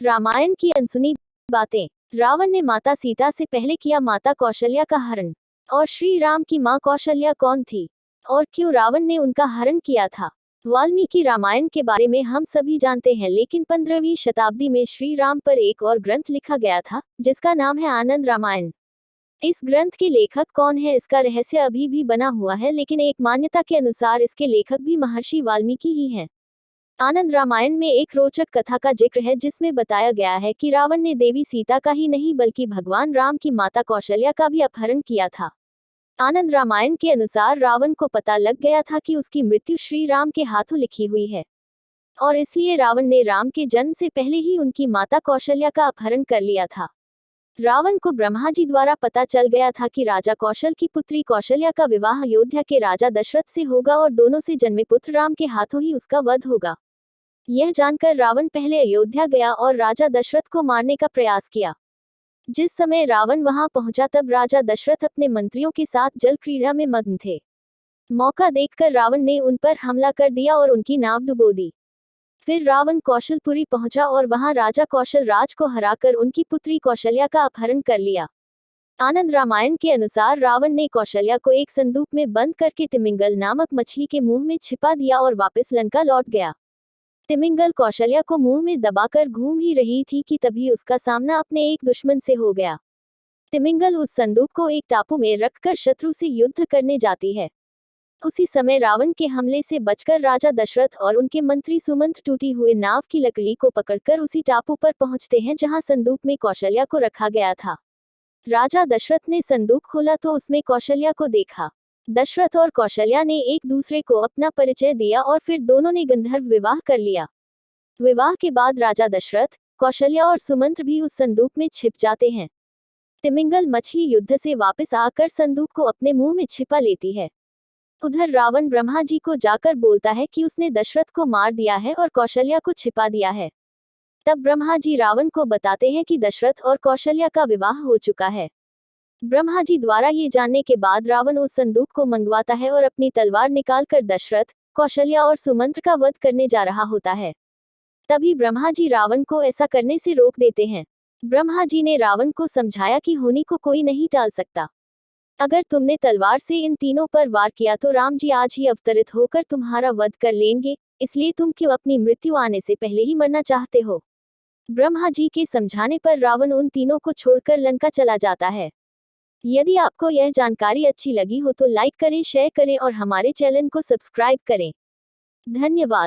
रामायण की अनसुनी बातें। रावण ने माता सीता से पहले किया माता कौशल्या का हरण। और श्री राम की मां कौशल्या कौन थी और क्यों रावण ने उनका हरण किया था? वाल्मीकि रामायण के बारे में हम सभी जानते हैं, लेकिन 15वीं शताब्दी में श्री राम पर एक और ग्रंथ लिखा गया था जिसका नाम है आनंद रामायण। इस ग्रंथ के लेखक कौन है इसका रहस्य अभी भी बना हुआ है, लेकिन एक मान्यता के अनुसार इसके लेखक भी महर्षि वाल्मीकि ही हैं। आनंद रामायण में एक रोचक कथा का जिक्र है जिसमें बताया गया है कि रावण ने देवी सीता का ही नहीं बल्कि भगवान राम की माता कौशल्या का भी अपहरण किया था। आनंद रामायण के अनुसार रावण को पता लग गया था कि उसकी मृत्यु श्री राम के हाथों लिखी हुई है, और इसलिए रावण ने राम के जन्म से पहले ही उनकी माता कौशल्या का अपहरण कर लिया था। रावण को ब्रह्मा जी द्वारा पता चल गया था कि राजा कौशल की पुत्री कौशल्या का विवाह अयोध्या के राजा दशरथ से होगा और दोनों से जन्मे पुत्र राम के हाथों ही उसका वध होगा। यह जानकर रावण पहले अयोध्या गया और राजा दशरथ को मारने का प्रयास किया। जिस समय रावण वहां पहुंचा तब राजा दशरथ अपने मंत्रियों के साथ जल क्रीड़ा में मग्न थे। मौका देखकर रावण ने उन पर हमला कर दिया और उनकी नाव डुबो दी। फिर रावण कौशलपुरी पहुंचा और वहां राजा कौशल राज को हराकर उनकी पुत्री कौशल्या का अपहरण कर लिया। आनंद रामायण के अनुसार रावण ने कौशल्या को एक संदूक में बंद करके तिमिंगल नामक मछली के मुंह में छिपा दिया और वापस लंका लौट गया। तिमिंगल कौशल्या को मुंह में दबाकर घूम ही रही थी कि तभी उसका सामना अपने एक दुश्मन से हो गया। तिमिंगल उस संदूक को एक टापू में रखकर शत्रु से युद्ध करने जाती है। उसी समय रावण के हमले से बचकर राजा दशरथ और उनके मंत्री सुमंत टूटी हुए नाव की लकड़ी को पकड़कर उसी टापू पर पहुंचते हैं जहां संदूक में कौशल्या को रखा गया था। राजा दशरथ ने संदूक खोला तो उसमें कौशल्या को देखा। दशरथ और कौशल्या ने एक दूसरे को अपना परिचय दिया और फिर दोनों ने गंधर्व विवाह कर लिया। विवाह के बाद राजा दशरथ, कौशल्या और सुमंत भी उस संदूक में छिप जाते हैं। तिमिंगल मछली युद्ध से वापस आकर संदूक को अपने मुंह में छिपा लेती है। उधर रावण ब्रह्मा जी को जाकर बोलता है कि उसने दशरथ को मार दिया है और कौशल्या को छिपा दिया है। तब ब्रह्मा जी रावण को बताते हैं कि दशरथ और कौशल्या का विवाह हो चुका है। ब्रह्मा जी द्वारा ये जानने के बाद रावण उस संदूक को मंगवाता है और अपनी तलवार निकालकर दशरथ, कौशल्या और सुमंत का वध करने जा रहा होता है। तभी ब्रह्मा जी रावण को ऐसा करने से रोक देते हैं। ब्रह्मा जी ने रावण को समझाया कि होनी को कोई नहीं टाल सकता। अगर तुमने तलवार से इन तीनों पर वार किया तो राम जी आज ही अवतरित होकर तुम्हारा वध कर लेंगे, इसलिए तुम क्यों अपनी मृत्यु आने से पहले ही मरना चाहते हो? ब्रह्मा जी के समझाने पर रावण उन तीनों को छोड़कर लंका चला जाता है। यदि आपको यह जानकारी अच्छी लगी हो तो लाइक करें, शेयर करें और हमारे चैनल को सब्सक्राइब करें। धन्यवाद।